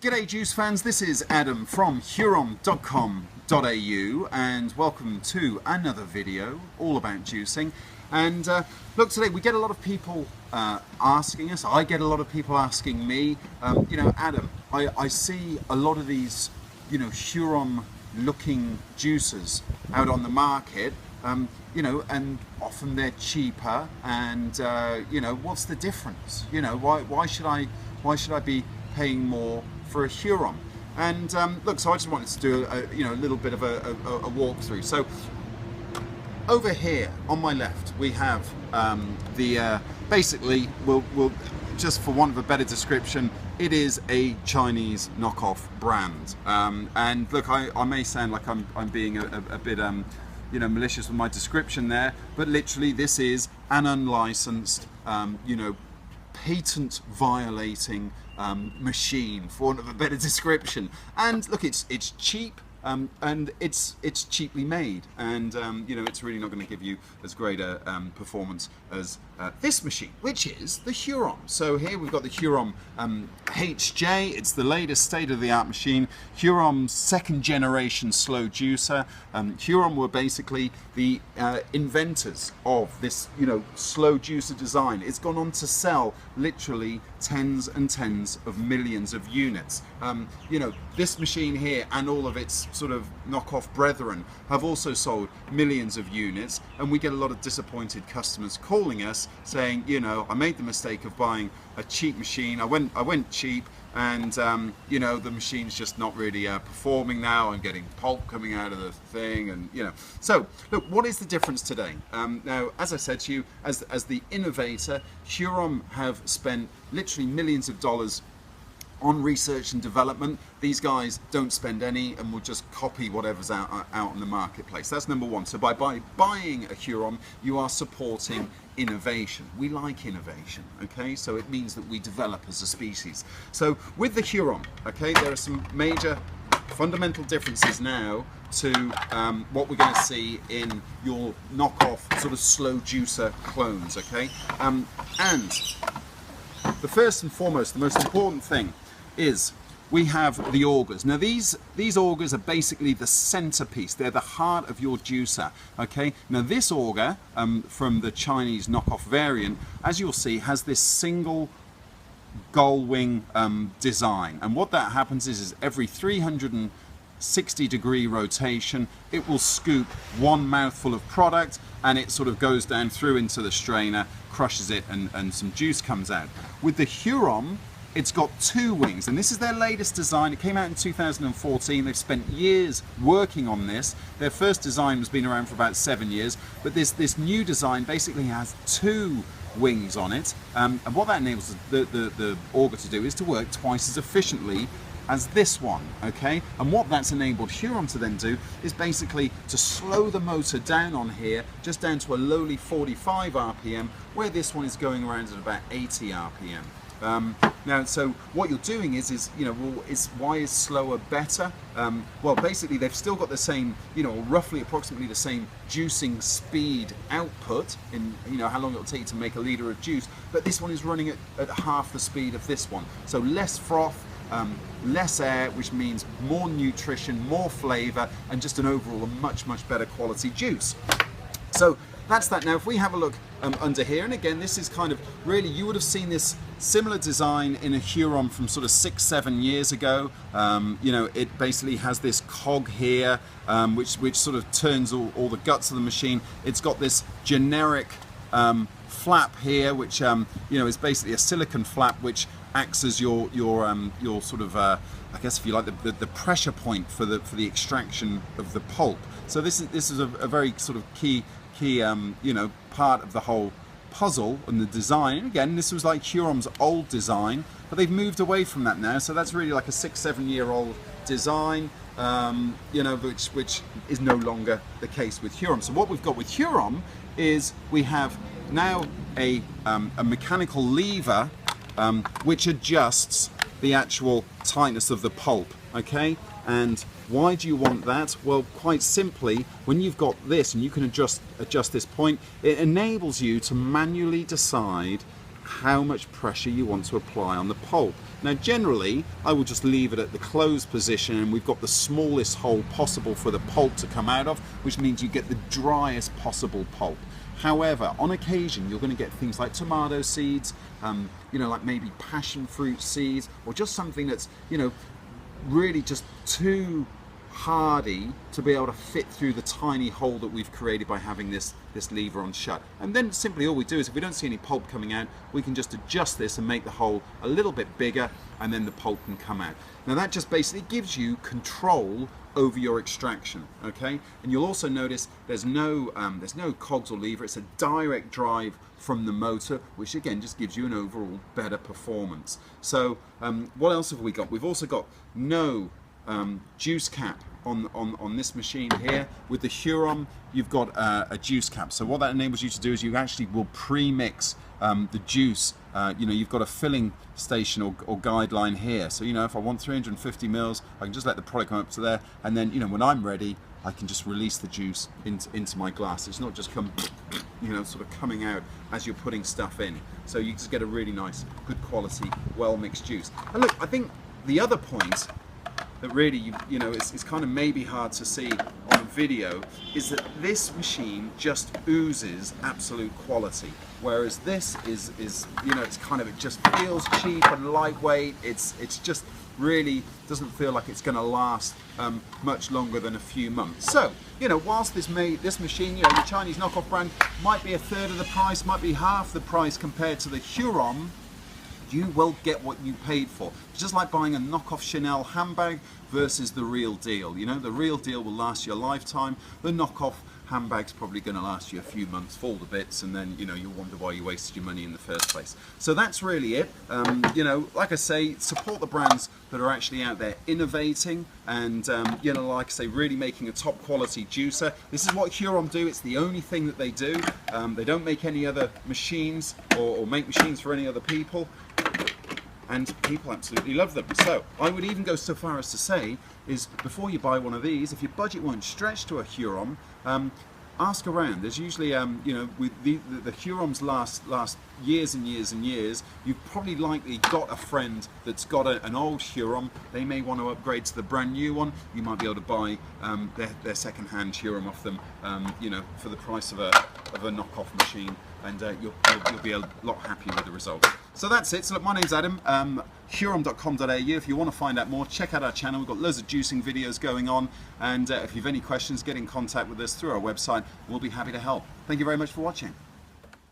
G'day juice fans, this is Adam from huron.com.au and welcome to another video all about juicing. And look, today we get a lot of people asking us, I get a lot of people asking me, Adam, I see a lot of these, Huron looking juicers out on the market, and often they're cheaper and, what's the difference? Why should I be paying more for a Huron? And look, so I just wanted to do a little bit of a walkthrough. So over here on my left we have basically we'll just for want of a better description, it is a Chinese knockoff brand. And look, I may sound like I'm being a bit malicious with my description there, but literally this is an unlicensed patent violating machine, for want of a better description. And look, it's cheap, and it's cheaply made, and it's really not going to give you as great a performance as this machine, which is the Huron. So here we've got the Huron HJ. It's the latest state-of-the-art machine. Huron's second generation slow juicer. Huron were basically the inventors of this slow juicer design. It's gone on to sell literally tens and tens of millions of units. This machine here and all of its sort of knockoff brethren have also sold millions of units, and we get a lot of disappointed customers calling us saying, I made the mistake of buying a cheap machine. I went cheap, and the machine's just not really performing now. I'm getting pulp coming out of the thing, and So look, what is the difference today? Now, as I said to you, as the innovator, Huron have spent literally millions of dollars on research and development. These guys don't spend any and will just copy whatever's out in the marketplace. That's number one. So by buying a Huron, you are supporting innovation. We like innovation, okay? So it means that we develop as a species. So with the Huron, okay, there are some major fundamental differences now to what we're going to see in your knockoff sort of slow juicer clones, okay? And the first and foremost, the most important thing is we have the augers. Now these augers are basically the centerpiece. They're the heart of your juicer, okay? Now this auger from the Chinese knockoff variant, as you'll see, has this single gull wing design. And what that happens is every 360-degree rotation, it will scoop one mouthful of product, and it sort of goes down through into the strainer, crushes it, and some juice comes out. With the Huron, it's got two wings, and this is their latest design. It came out in 2014. They've spent years working on this. Their first design has been around for about 7 years, but this new design basically has two wings on it, and what that enables the auger to do is to work twice as efficiently as this one, okay? And what that's enabled Huron to then do is basically to slow the motor down on here, just down to a lowly 45 RPM, where this one is going around at about 80 RPM. Now, so what you're doing is why is slower better? Well, basically they've still got the same, roughly approximately the same juicing speed output in, how long it'll take to make a litre of juice, but this one is running at half the speed of this one. So less froth, less air, which means more nutrition, more flavour, and just an overall a much better quality juice. So that's that. Now if we have a look under here, and again this is kind of really, you would have seen this similar design in a Huron from sort of 6-7 years ago. It basically has this cog here, which sort of turns all the guts of the machine. It's got this generic flap here, which is basically a silicon flap, which acts as your sort of I guess if you like the pressure point for the extraction of the pulp. So this is a very sort of key part of the whole puzzle and the design. And again, this was like Huron's old design, but they've moved away from that now. So that's really like a 6-7 year old design, which is no longer the case with Huron. So what we've got with Huron is we have now a mechanical lever which adjusts the actual tightness of the pulp, okay? And why do you want that? Well, quite simply, when you've got this and you can adjust this point, it enables you to manually decide how much pressure you want to apply on the pulp. Now generally I will just leave it at the closed position, and we've got the smallest hole possible for the pulp to come out of, which means you get the driest possible pulp. However, on occasion you're going to get things like tomato seeds, you know, like maybe passion fruit seeds, or just something that's, you know, really just too hardy to be able to fit through the tiny hole that we've created by having this lever on shut. And then simply all we do is, if we don't see any pulp coming out, we can just adjust this and make the hole a little bit bigger, and then the pulp can come out. Now that just basically gives you control over your extraction, okay? And you'll also notice there's no cogs or lever. It's a direct drive from the motor, which again just gives you an overall better performance. So what else have we got? We've also got no juice cap on this machine here. With the Huron, you've got a juice cap. So what that enables you to do is you actually will pre-mix the juice. You know, you've got a filling station or guideline here. So, you know, if I want 350 mils, I can just let the product come up to there, and then, you know, when I'm ready, I can just release the juice into my glass. It's not just come, you know, sort of coming out as you're putting stuff in. So you just get a really nice, good quality, well mixed juice. And look, I think the other point that really, you know, it's kind of maybe hard to see on video, is that this machine just oozes absolute quality. Whereas this is you know, it's kind of, it just feels cheap and lightweight. It's just really doesn't feel like it's going to last much longer than a few months. So, you know, whilst this machine, you know, the Chinese knockoff brand might be a third of the price, might be half the price compared to the Huron, you will get what you paid for. It's just like buying a knockoff Chanel handbag versus the real deal. You know, the real deal will last you a lifetime. The knockoff handbag's probably going to last you a few months, fall to bits, and then, you know, you'll wonder why you wasted your money in the first place. So that's really it. You know, like I say, support the brands that are actually out there innovating and, you know, like I say, really making a top quality juicer. This is what Huron do. It's the only thing that they do. They don't make any other machines or make machines for any other people. And people absolutely love them. So I would even go so far as to say is, before you buy one of these, if your budget won't stretch to a Huron, ask around. There's usually, you know, with the Hurons last years and years and years. You've probably likely got a friend that's got an old Huron. They may want to upgrade to the brand new one. You might be able to buy their second-hand Huron off them, you know, for the price of a knockoff machine, and you'll be a lot happier with the result. So that's it. So look, my name's Adam, Huron.com.au. If you want to find out more, check out our channel. We've got loads of juicing videos going on, and if you have any questions, get in contact with us through our website. We'll be happy to help. Thank you very much for watching.